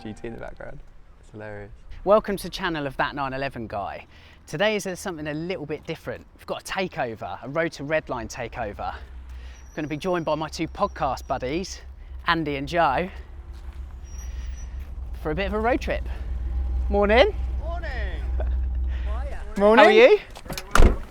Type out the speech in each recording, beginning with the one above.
GT in the background. It's hilarious. Welcome to the channel of That 911 Guy. Today is something a little bit different. We've got a takeover, a Road to Redline takeover. I'm going to be joined by my two podcast buddies, Andy and Joe, for a bit of a road trip. Morning. Morning. Morning. How are you?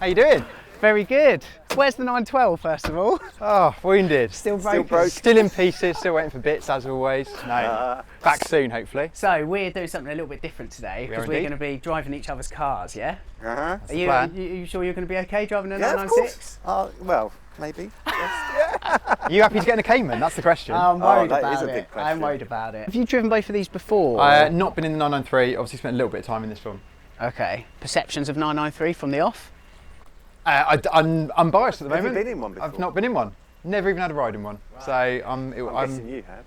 How you doing? Very good. Where's the 912 first of all? Oh, wounded. Still broken. Still in pieces, still waiting for bits as always. No, back soon hopefully. So we're doing something a little bit different today because we're going to be driving each other's cars, yeah? Uh-huh. Are you sure you're going to be okay driving a Yeah, 996? of course. Well, maybe. Are you happy to get in a Cayman? That's the question. I'm worried that about is a it. big question. I'm worried about it. Have you driven both of these before? Not been in the 993, obviously spent a little bit of time in this one. Okay. Perceptions of 993 from the off? I'm biased at the Have you moment. been in one before? I've not been in one. Never even had a ride in one. Right. So I'm guessing you have.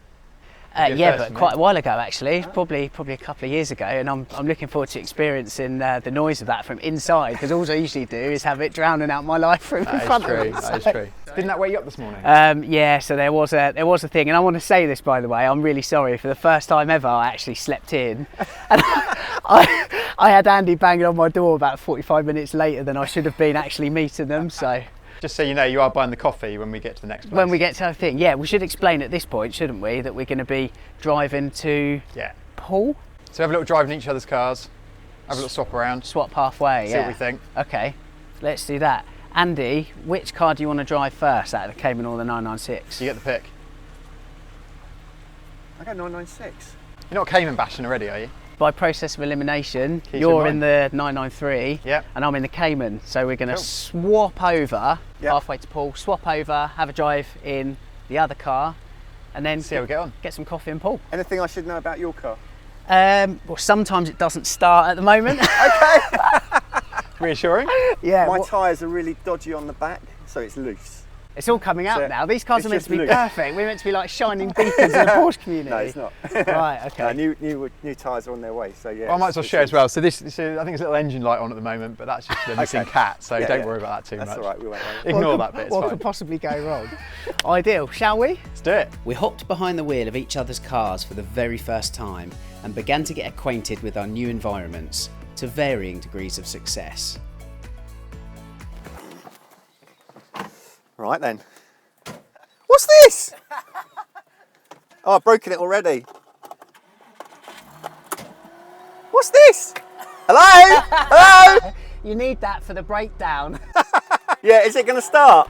Yeah, but quite a while ago actually, probably a couple of years ago, and I'm looking forward to experiencing the noise of that from inside, because all I usually do is have it drowning out my life from in front of me. That is true. Didn't that wake you up this morning? Yeah, so there was a thing, and I want to say this, by the way, I'm really sorry. For the first time ever, I actually slept in, and I had Andy banging on my door about 45 minutes later than I should have been actually meeting them. So just so you know, you are buying the coffee when we get to the next place. when we get to our thing, yeah, we should explain at this point, shouldn't we, that we're going to be driving to Poole. So have a little drive in each other's cars, have a little swap around, Swap halfway. see what we think. Okay, let's do that. Andy, which car do you want to drive first, out of the Cayman or the 996? You get the pick. I got 996. You're not Cayman bashing already, are you? By process of elimination, Keep you're in in the 993 Yep. and I'm in the Cayman. So we're going to Cool. swap over Yep. halfway to Poole, swap over, have a drive in the other car, and then See how we get on. get some coffee in Poole. Anything I should know about your car? Well, sometimes it doesn't start at the moment. Reassuring. Yeah, My well, tyres are really dodgy on the back, so it's loose. it's all coming out So now. These cars it's are meant just to be loose. perfect. We're meant to be like shining beacons in the Porsche community. No, it's not. Right, okay. New tyres are on their way, so yeah. Well, I might as well share as well. So this, I think there's a little engine light on at the moment, but that's just the missing cat. So Yeah, don't yeah. worry about that too That's much. all right, we won't worry. Ignore that bit. It's What fine. could possibly go wrong? Ideal. Shall we? Let's do it. We hopped behind the wheel of each other's cars for the very first time and began to get acquainted with our new environments to varying degrees of success. Right then. What's this? Oh, I've broken it already. What's this? Hello? Hello? You need that for the breakdown. Yeah, is it going to start?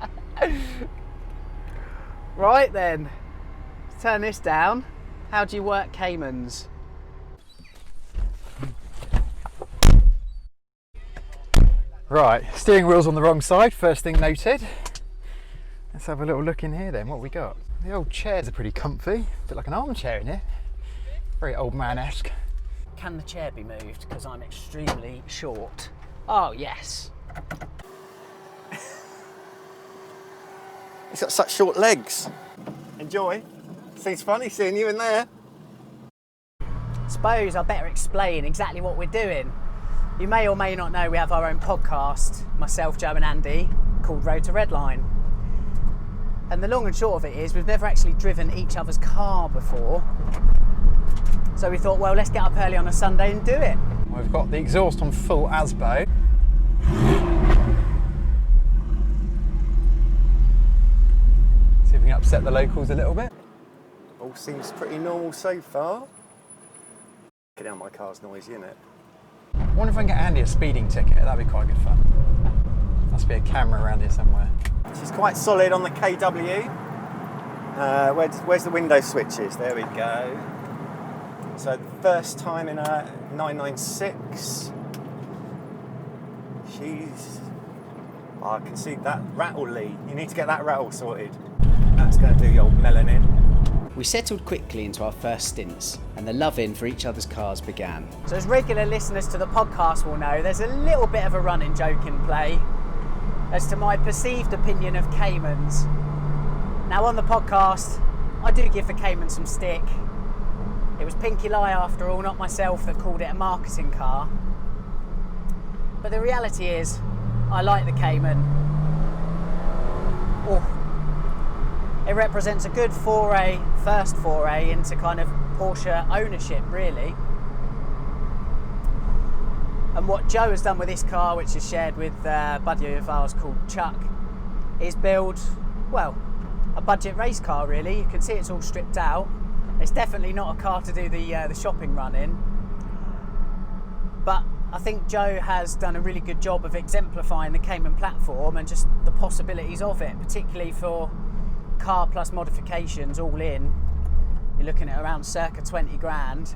Right then, let's turn this down. How do you work Caymans? Right, steering wheel's on the wrong side, first thing noted. Let's have a little look in here then, what we got. The old chairs are pretty comfy, a bit like an armchair in here. Very old man-esque. Can the chair be moved? Because I'm extremely short. Oh, yes. It's got such short legs. Enjoy. Seems funny seeing you in there. Suppose I better explain exactly what we're doing. You may or may not know we have our own podcast, myself, Joe and Andy, called Road to Redline. And the long and short of it is we've never actually driven each other's car before. So we thought, well, let's get up early on a Sunday and do it. We've got the exhaust on full ASBO. See if we can upset the locals a little bit. All seems pretty normal so far. Get out, my car's noisy, isn't it? I wonder if I can get Andy a speeding ticket, that'd be quite good fun. Must be a camera around here somewhere. She's quite solid on the KW. Where's the window switches? There we go. So the first time in a 996. I can see that rattle lead. You need to get that rattle sorted. That's going to do your melanin. We settled quickly into our first stints and the love-in for each other's cars began. So as regular listeners to the podcast will know, there's a little bit of a running joke in play as to my perceived opinion of Caymans. Now on the podcast, I do give the Cayman some stick. It was Pinky Lie after all, not myself, that called it a marketing car. But the reality is, I like the Cayman. Oh, it represents a good first foray into kind of Porsche ownership, really. And what Joe has done with this car, which is shared with a buddy of ours called Chuck, is build, well, a budget race car, really. You can see it's all stripped out. It's definitely not a car to do the shopping run in. But I think Joe has done a really good job of exemplifying the Cayman platform and just the possibilities of it, particularly for car plus modifications all in. You're looking at around circa 20 grand.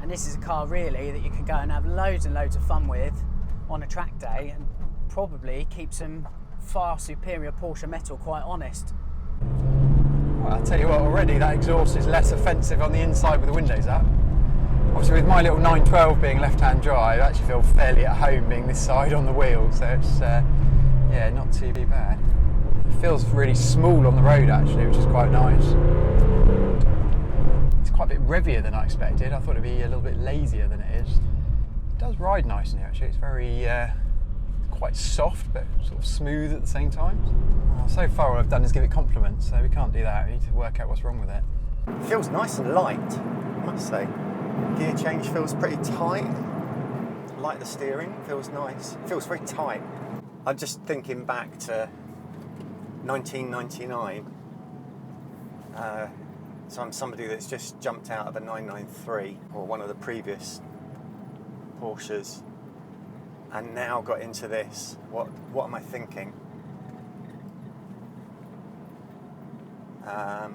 And this is a car really that you can go and have loads and loads of fun with on a track day and probably keep some far superior Porsche metal, quite honest. Well, I'll tell you what, already that exhaust is less offensive on the inside with the windows up. Obviously with my little 912 being left-hand drive, I actually feel fairly at home being this side on the wheel, so it's yeah, not too bad. It feels really small on the road actually, which is quite nice. It's quite a bit revvier than I expected. I thought it'd be a little bit lazier than it is. It does ride nicely actually. It's very quite soft but sort of smooth at the same time. Well, so far all I've done is give it compliments, so we can't do that. We need to work out what's wrong with it. It feels nice and light, I must say. Gear change feels pretty tight. Like the steering, feels nice. It feels very tight. I'm just thinking back to 1999. So I'm somebody that's just jumped out of a 993 or one of the previous Porsches and now got into this. What am I thinking? I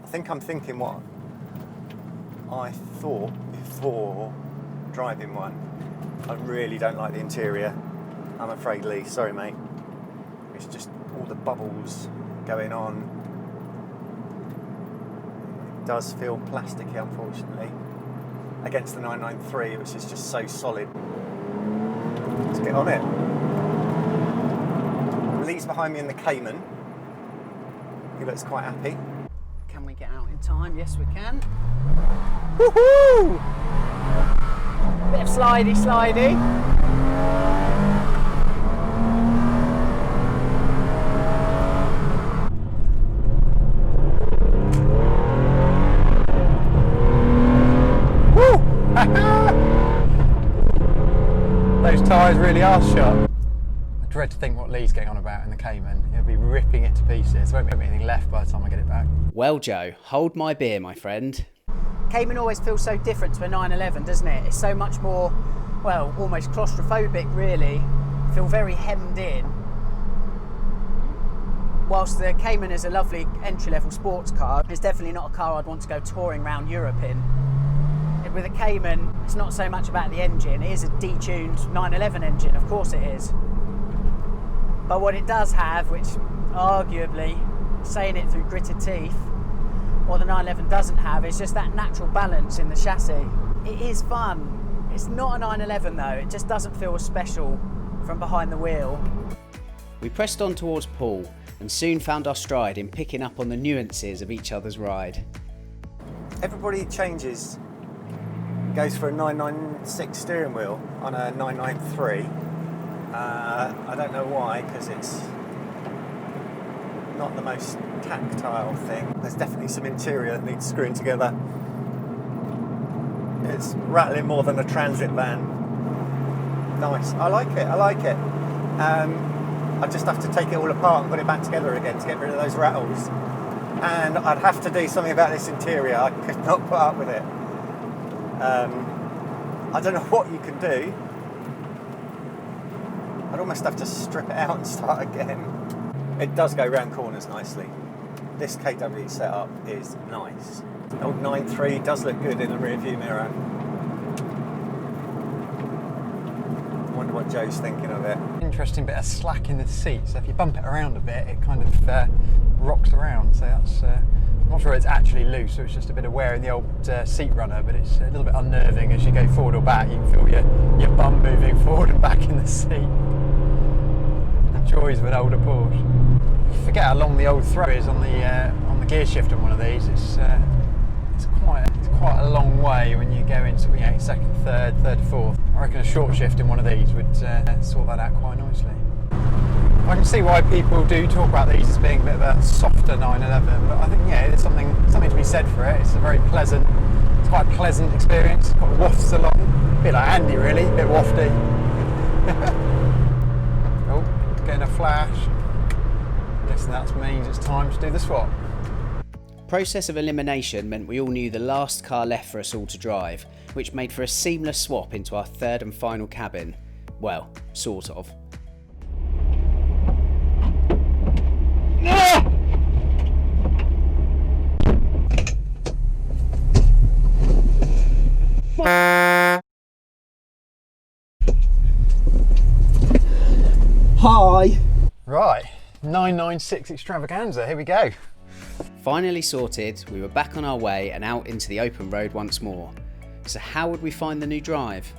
think I'm thinking what I thought before driving one. I really don't like the interior, I'm afraid, Lee. Sorry, mate. It's just all the bubbles going on. It does feel plasticky, unfortunately, against the 993, which is just so solid. Let's get on it. Lee's behind me in the Cayman. He looks quite happy. Can we get out in time? Yes, we can. Woohoo! Bit of slidey. Those tyres really are sharp. I dread to think what Lee's getting on about in the Cayman. He'll be ripping it to pieces. There won't be anything left by the time I get it back. Well, Joe, hold my beer, my friend. Cayman always feels so different to a 911, doesn't it? It's so much more, well, almost claustrophobic, really. Feel very hemmed in. Whilst the Cayman is a lovely entry-level sports car, it's definitely not a car I'd want to go touring around Europe in. With a Cayman, it's not so much about the engine. It is a detuned 911 engine, of course it is. But what it does have, which arguably, saying it through gritted teeth, what the 911 doesn't have is just that natural balance in the chassis. It is fun. It's not a 911 though, it just doesn't feel as special from behind the wheel. We pressed on towards Poole and soon found our stride in picking up on the nuances of each other's ride. Everybody changes, goes for a 996 steering wheel on a 993. I don't know why, because it's not the most tactile thing. There's definitely some interior that needs screwing together. It's rattling more than a transit van. Nice, I like it. I just have to take it all apart and put it back together again to get rid of those rattles. And I'd have to do something about this interior. I could not put up with it. I don't know what you can do. I'd almost have to strip it out and start again. It does go round corners nicely. This KW setup is nice. The old 9.3 does look good in the rear view mirror. I wonder what Joe's thinking of it. Interesting bit of slack in the seat, so if you bump it around a bit, it kind of rocks around. So that's, I'm not sure it's actually loose, so it's just a bit of wear in the old seat runner, but it's a little bit unnerving as you go forward or back. You can feel your bum moving forward and back in the seat. The joys of an older Porsche. You forget how long the old throw is on the gear shift on one of these. It's quite a long way when you go into second, third, fourth. I reckon a short shift in one of these would sort that out quite nicely. I can see why people do talk about these as being a bit of a softer 911, but I think, yeah, there's something to be said for it. It's quite a pleasant experience. Quite wafts along, a bit like Andy really, a bit wafty. Oh, getting a flash. Guessing that means it's time to do the swap. Process of elimination meant we all knew the last car left for us all to drive, which made for a seamless swap into our third and final cabin. Well, sort of. Hi! Right, 996 extravaganza, here we go. Finally sorted, we were back on our way and out into the open road once more. So how would we find the new drive?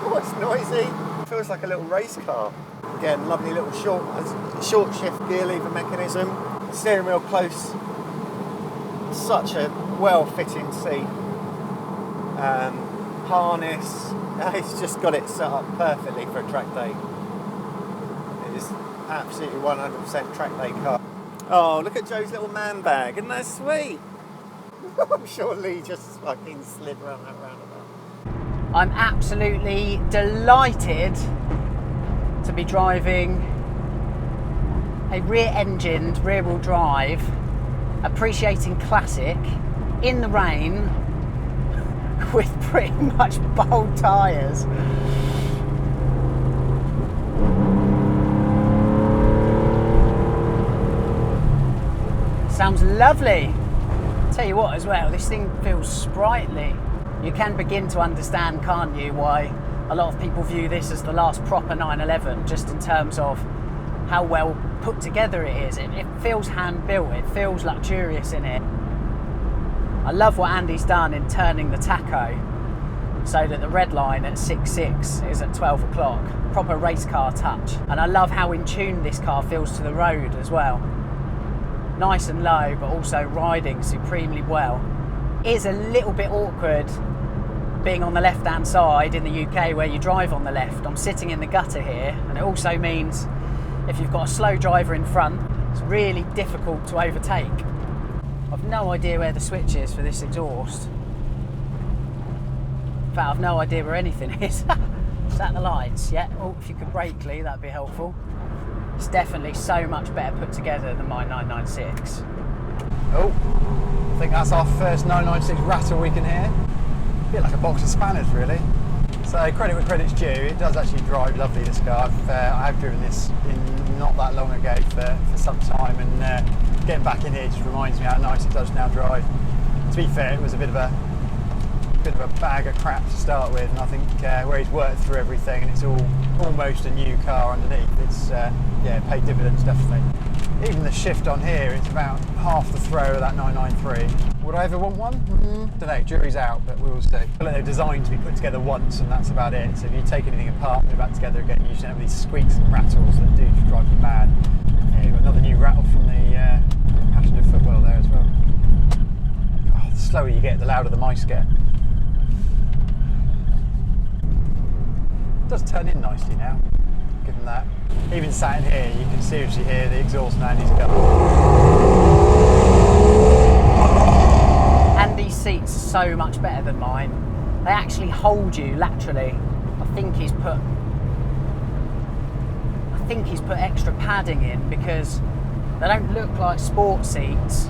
Oh, it's noisy. Feels like a little race car. Again, lovely little short shift gear lever mechanism. Steering wheel close. Such a well-fitting seat. Harness. It's just got it set up perfectly for a track day. It is absolutely 100% track day car. Oh, look at Joe's little man bag. Isn't that sweet? I'm sure Lee just fucking slid around that roundabout. I'm absolutely delighted to be driving a rear-engined, rear-wheel drive, appreciating classic in the rain with pretty much bold tyres. Sounds lovely. Tell you what as well, this thing feels sprightly. You can begin to understand, can't you, why a lot of people view this as the last proper 911, just in terms of how well put together it is. It feels hand-built, it feels luxurious in it. I love what Andy's done in turning the tacho so that the red line at 6.6 is at 12 o'clock. Proper race car touch. And I love how in tune this car feels to the road as well. Nice and low, but also riding supremely well. It is a little bit awkward being on the left-hand side in the UK where you drive on the left. I'm sitting in the gutter here, and it also means if you've got a slow driver in front, it's really difficult to overtake. I've no idea where the switch is for this exhaust. In fact, I've no idea where anything is. Is that the lights? Yeah. Oh, if you could brake, Lee, that'd be helpful. It's definitely so much better put together than my 996. Oh, I think that's our first 996 rattle we can hear. A bit like a box of spanners, really. So credit where credit's due, it does actually drive lovely, this car. I have driven this in not that long ago for some time, and getting back in here just reminds me how nice it does now drive. To be fair, it was a bit of a bag of crap to start with, and I think where he's worked through everything and it's almost a new car underneath, it's yeah, paid dividends definitely. Even the shift on here, it's about half the throw of that 993. Would I ever want one? Don't know, jury's out, but we will see. I feel like they're designed to be put together once and that's about it. So if you take anything apart and put it back together again, you should have these squeaks and rattles that do drive you mad. Yeah, you've got another new rattle from the passenger footwell there as well. God, the slower you get, the louder the mice get. It does turn in nicely now, given that. Even sat in here, you can seriously hear the exhaust in Andy's car. Andy's seats are so much better than mine. They actually hold you laterally. I think he's put extra padding in because they don't look like sport seats.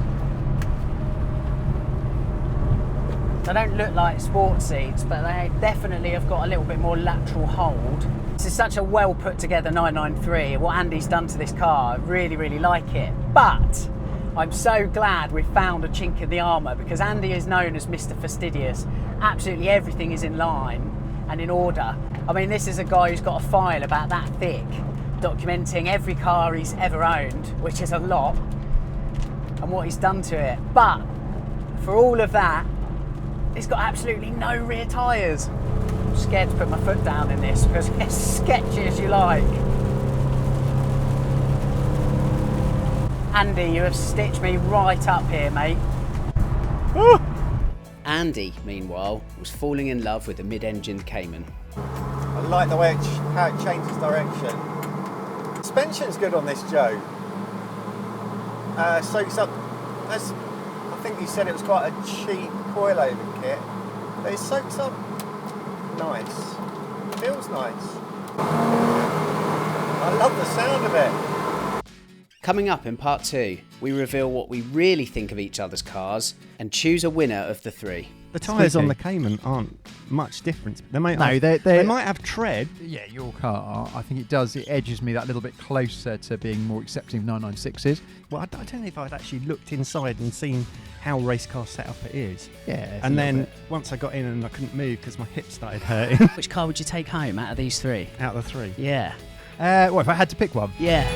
They don't look like sport seats, but they definitely have got a little bit more lateral hold. This is such a well put together 993. What Andy's done to this car, I really, really like it. But I'm so glad we found a chink in the armour, because Andy is known as Mr. Fastidious. Absolutely everything is in line and in order. I mean, this is a guy who's got a file about that thick, documenting every car he's ever owned, which is a lot, and what he's done to it. But for all of that, it's got absolutely no rear tyres. I'm scared to put my foot down in this because it's sketchy as you like. Andy, you have stitched me right up here, mate. Andy, meanwhile, was falling in love with the mid-engined Cayman. I like the way how it changes direction. Suspension's good on this Joe. Soaks up. I think you said it was quite a cheap coilover kit, but it soaks up nice. Feels nice. I love the sound of it. Coming up in part 2, we reveal what we really think of each other's cars and choose a winner of the 3. The tyres on Spooky. the Cayman aren't much different. They might No, have, they might have tread. Yeah, your car, I think it does. It edges me that little bit closer to being more accepting of 996s. Well, I don't know if I'd actually looked inside and seen how race car setup it is. Yeah. it's a And little then bit. once I got in and I couldn't move because my hip started hurting. Which car would you take home out of these 3? Out of the 3. Yeah. Well, if I had to pick one, Yeah.